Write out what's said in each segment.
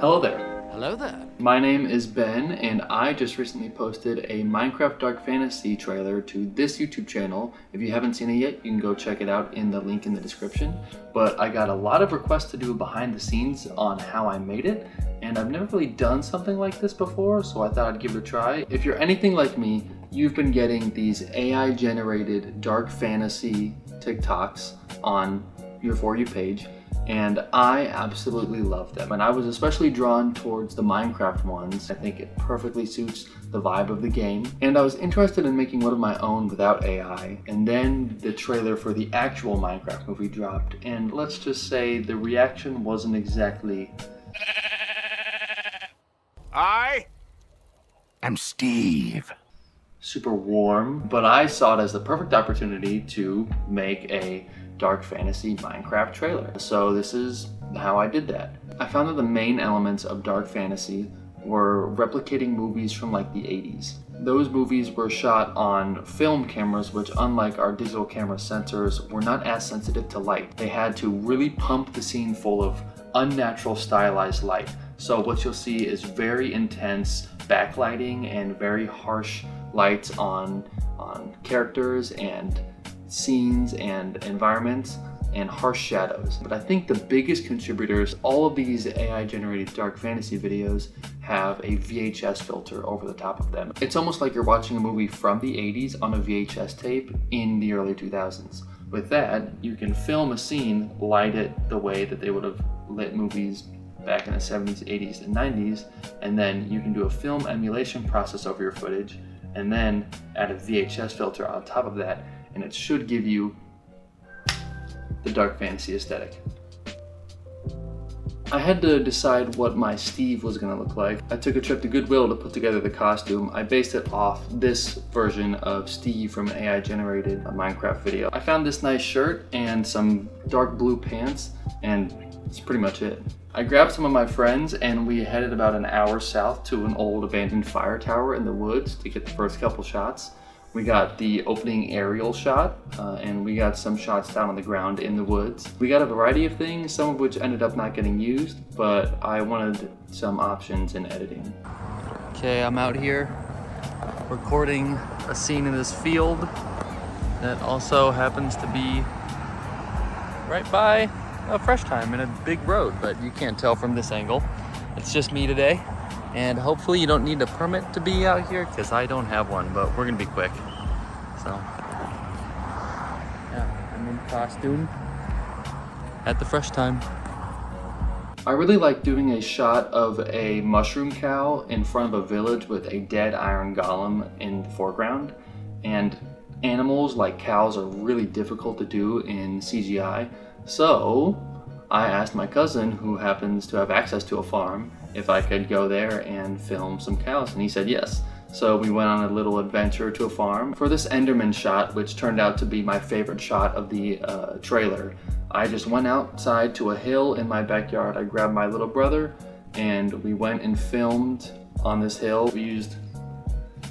Hello there. Hello there. My name is Ben, and I just recently posted a Minecraft Dark Fantasy trailer to this YouTube channel. If you haven't seen it yet, you can go check it out in the link in the description. But I got a lot of requests to do behind the scenes on how I made it, and I've never really done something like this before, so I thought I'd give it a try. If you're anything like me, you've been getting these AI-generated dark fantasy TikToks on your For You page, and I absolutely love them. And I was especially drawn towards the Minecraft ones. I think it perfectly suits the vibe of the game. And I was interested in making one of my own without AI. And then the trailer for the actual Minecraft movie dropped. And let's just say the reaction wasn't exactly... I am Steve. Super warm, but I saw it as the perfect opportunity to make a dark fantasy Minecraft trailer. So this is how I did that. I found that the main elements of dark fantasy were replicating movies from like the 80s. Those movies were shot on film cameras, which unlike our digital camera sensors, were not as sensitive to light. They had to really pump the scene full of unnatural stylized light. So what you'll see is very intense backlighting and very harsh lights on characters and scenes and environments, and harsh shadows. But I think the biggest contributors, all of these AI generated dark fantasy videos have a VHS filter over the top of them. It's almost like you're watching a movie from the 80s on a VHS tape in the early 2000s. With that, you can film a scene, light it the way that they would have lit movies back in the 70s, 80s, and 90s, and then you can do a film emulation process over your footage, and then add a VHS filter on top of that, and it should give you the dark fantasy aesthetic. I had to decide what my Steve was going to look like. I took a trip to Goodwill to put together the costume. I based it off this version of Steve from an AI generated Minecraft video. I found this nice shirt and some dark blue pants, and that's pretty much it. I grabbed some of my friends and we headed about an hour south to an old abandoned fire tower in the woods to get the first couple shots. We got the opening aerial shot, and we got some shots down on the ground in the woods. We got a variety of things, some of which ended up not getting used, but I wanted some options in editing. Okay, I'm out here recording a scene in this field that also happens to be right by a Fresh Time in a big road, but you can't tell from this angle. It's just me today. And hopefully you don't need a permit to be out here, because I don't have one, but we're gonna be quick. So, yeah, I'm in costume at the Fresh Time. I really like doing a shot of a mushroom cow in front of a village with a dead iron golem in the foreground. And animals like cows are really difficult to do in CGI. So I asked my cousin, who happens to have access to a farm, if I could go there and film some cows, and he said yes. So we went on a little adventure to a farm. For this Enderman shot, which turned out to be my favorite shot of the trailer, I just went outside to a hill in my backyard. I grabbed my little brother and we went and filmed on this hill. We used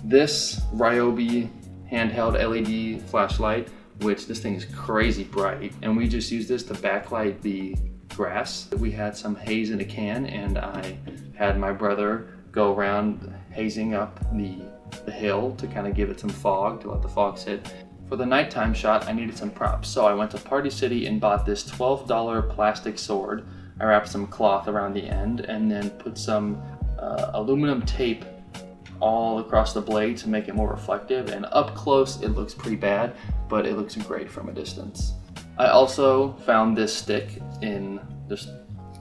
this Ryobi handheld LED flashlight, which this thing is crazy bright, and we just used this to backlight the grass. We had some haze in a can, and I had my brother go around hazing up the hill to kind of give it some fog, to let the fog sit. For the nighttime shot, I needed some props, so I went to Party City and bought this $12 plastic sword. I wrapped some cloth around the end and then put some aluminum tape all across the blade to make it more reflective, and up close it looks pretty bad, but it looks great from a distance. I also found this stick in just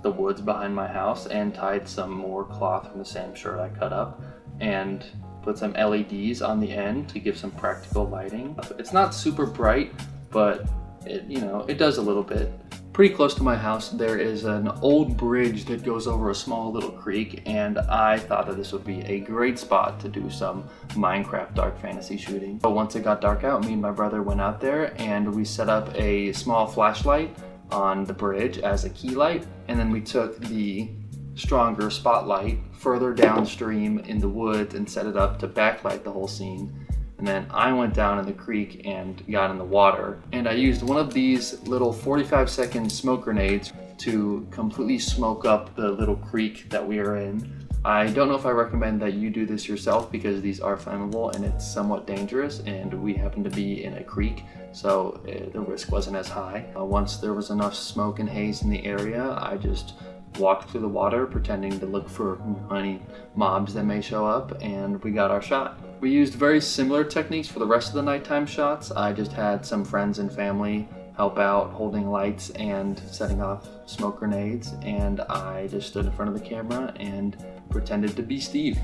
the woods behind my house and tied some more cloth from the same shirt I cut up and put some LEDs on the end to give some practical lighting. It's not super bright, but it does a little bit. Pretty close to my house there is an old bridge that goes over a small little creek, and I thought that this would be a great spot to do some Minecraft dark fantasy shooting. But once it got dark out, me and my brother went out there and we set up a small flashlight on the bridge as a key light, and then we took the stronger spotlight further downstream in the woods and set it up to backlight the whole scene. And then I went down in the creek and got in the water, and I used one of these little 45-second smoke grenades to completely smoke up the little creek that we are in. I don't know if I recommend that you do this yourself because these are flammable and it's somewhat dangerous, and we happen to be in a creek, so the risk wasn't as high. Once there was enough smoke and haze in the area, I just walked through the water pretending to look for any mobs that may show up, and we got our shot. We used very similar techniques for the rest of the nighttime shots. I just had some friends and family help out holding lights and setting off smoke grenades, and I just stood in front of the camera and pretended to be Steve.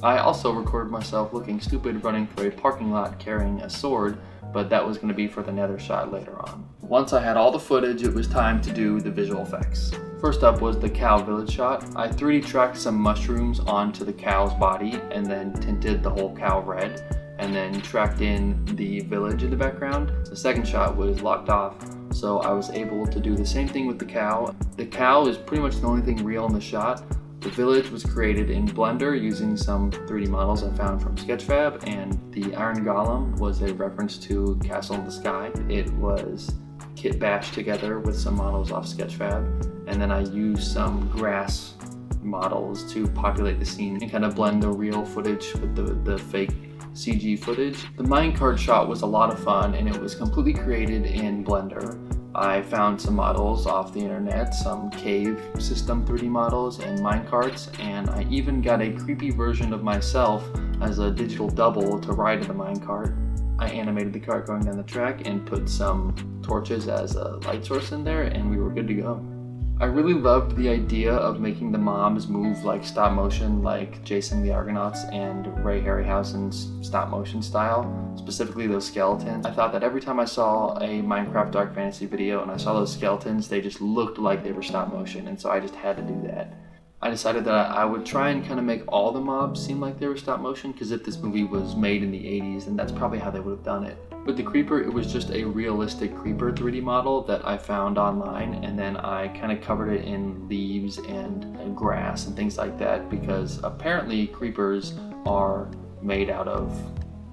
I also recorded myself looking stupid running through a parking lot carrying a sword, but that was going to be for the nether shot later on. Once I had all the footage, it was time to do the visual effects. First up was the cow village shot. I 3D tracked some mushrooms onto the cow's body and then tinted the whole cow red, and then tracked in the village in the background. The second shot was locked off, so I was able to do the same thing with the cow. The cow is pretty much the only thing real in the shot. The village was created in Blender using some 3D models I found from Sketchfab, and the Iron Golem was a reference to Castle in the Sky. It was kit bashed together with some models off Sketchfab, and then I used some grass models to populate the scene and kind of blend the real footage with the fake CG footage. The minecart shot was a lot of fun, and it was completely created in Blender. I found some models off the internet, some cave system 3D models and minecarts, and I even got a creepy version of myself as a digital double to ride in the minecart. I animated the cart going down the track and put some torches as a light source in there, and we were good to go. I really loved the idea of making the mobs move like stop motion, like Jason the Argonauts and Ray Harryhausen's stop motion style, specifically those skeletons. I thought that every time I saw a Minecraft Dark Fantasy video and I saw those skeletons, they just looked like they were stop motion, and so I just had to do that. I decided that I would try and kind of make all the mobs seem like they were stop motion, because if this movie was made in the 80s, then that's probably how they would have done it. With the creeper, it was just a realistic creeper 3D model that I found online, and then I kind of covered it in leaves and grass and things like that, because apparently creepers are made out of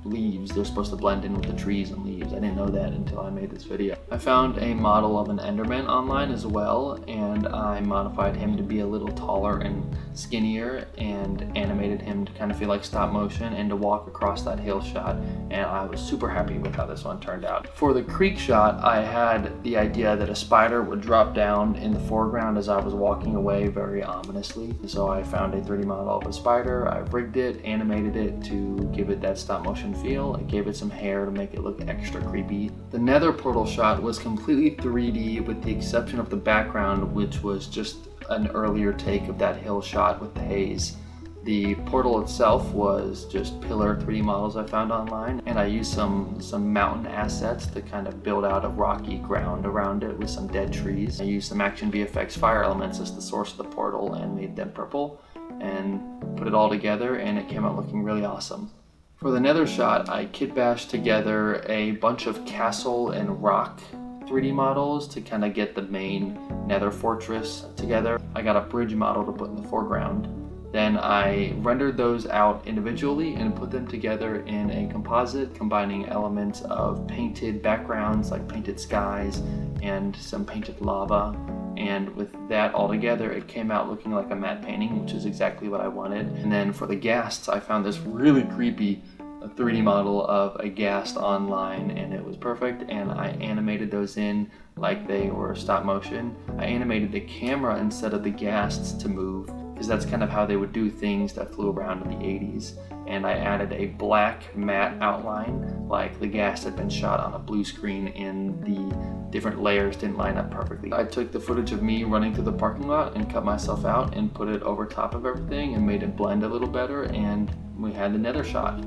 leaves. They're supposed to blend in with the trees and leaves. I didn't know that until I made this video. I found a model of an Enderman online as well, and I modified him to be a little taller and skinnier and animated him to kind of feel like stop motion and to walk across that hill shot, and I was super happy with how this one turned out. For the creek shot, I had the idea that a spider would drop down in the foreground as I was walking away very ominously, so I found a 3D model of a spider. I rigged it, animated it to give it that stop motion feel. I gave it some hair to make it look extra creepy. The nether portal shot was completely 3D with the exception of the background, which was just an earlier take of that hill shot with the haze. The portal itself was just pillar 3D models I found online, and I used some mountain assets to kind of build out a rocky ground around it with some dead trees. I used some Action VFX fire elements as the source of the portal and made them purple and put it all together, and it came out looking really awesome. For the nether shot, I kit bashed together a bunch of castle and rock 3D models to kind of get the main nether fortress together. I got a bridge model to put in the foreground. Then I rendered those out individually and put them together in a composite combining elements of painted backgrounds like painted skies and some painted lava. And with that all together, it came out looking like a matte painting, which is exactly what I wanted. And then for the ghasts, I found this really creepy 3D model of a ghast online, and it was perfect, and I animated those in like they were stop motion. I animated the camera instead of the ghasts to move, because that's kind of how they would do things that flew around in the 80s. And I added a black matte outline, like the ghast had been shot on a blue screen and the different layers didn't line up perfectly. I took the footage of me running through the parking lot and cut myself out and put it over top of everything and made it blend a little better, and we had the nether shot.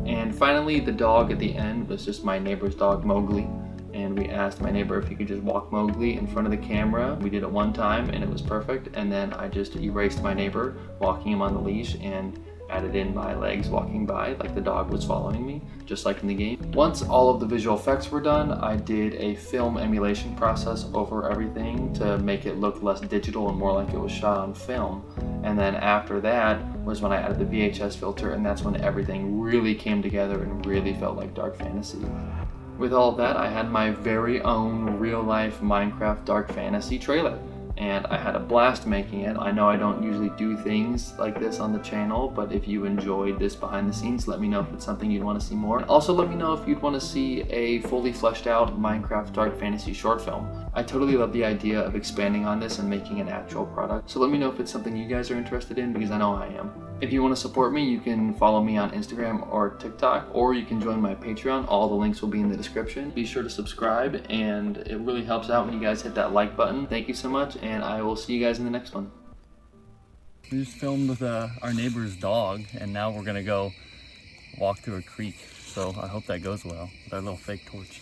And finally, the dog at the end was just my neighbor's dog, Mowgli. And we asked my neighbor if he could just walk Mowgli in front of the camera. We did it one time and it was perfect. And then I just erased my neighbor, walking him on the leash, and added in my legs walking by like the dog was following me, just like in the game. Once all of the visual effects were done, I did a film emulation process over everything to make it look less digital and more like it was shot on film. And then after that was when I added the VHS filter, and that's when everything really came together and really felt like dark fantasy. With all of that, I had my very own real-life Minecraft dark fantasy trailer. and I had a blast making it. I know I don't usually do things like this on the channel, but if you enjoyed this behind the scenes, let me know if it's something you'd want to see more. Also, let me know if you'd want to see a fully fleshed out Minecraft Dark Fantasy short film. I totally love the idea of expanding on this and making an actual product, so let me know if it's something you guys are interested in, because I know I am. If you want to support me, you can follow me on Instagram or TikTok, or you can join my Patreon. All the links will be in the description. Be sure to subscribe, and it really helps out when you guys hit that like button. Thank you so much, and I will see you guys in the next one. We just filmed with our neighbor's dog, and now we're gonna go walk through a creek. So I hope that goes well with our little fake torch.